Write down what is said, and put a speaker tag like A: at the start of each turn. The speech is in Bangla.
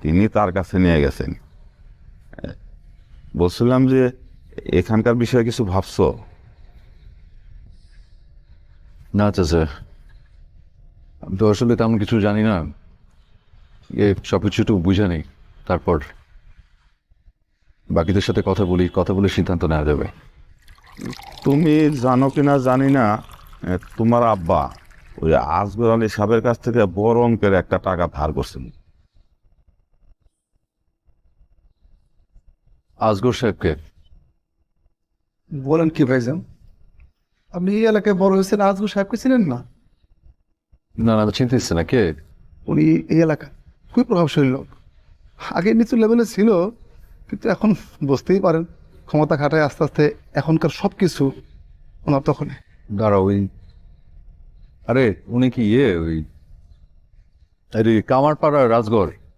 A: তিনি তার কাছে নিয়ে গেছেন। বলছিলাম যে এখানকার বিষয়ে কিছু ভাবছো?
B: না চাচা, আমি তো আসলে তেমন কিছু জানি না, সব কিছু একটু বুঝে নেই, তারপর বাকিদের সাথে কথা বলে সিদ্ধান্ত নেওয়া যাবে।
A: তুমি জানো কিনা জানি না, তোমার আব্বা ওই আজগর আলী সাহেবের কাছ থেকে বড় অঙ্কের একটা টাকা ধার করছেন।
B: আজগর সাহেবকে?
C: বলেন কি ভাইজান, আপনি এই এলাকায় বড় হয়েছেন, আজগর সাহেবকে চিনেন না?
B: না না, চিন্তা হচ্ছে না। কে?
C: উনি এই এলাকা খুবই প্রভাবশালী লোক। আগে নিচু লেভেলে ছিল, কিন্তু এখন বুঝতেই পারেন ক্ষমতা খাটায় আস্তে আস্তে এখনকার সব কিছু ওনার তখনই।
B: দাঁড়াও, আরে উনি কি ওই কামারপাড়া রাজগড়?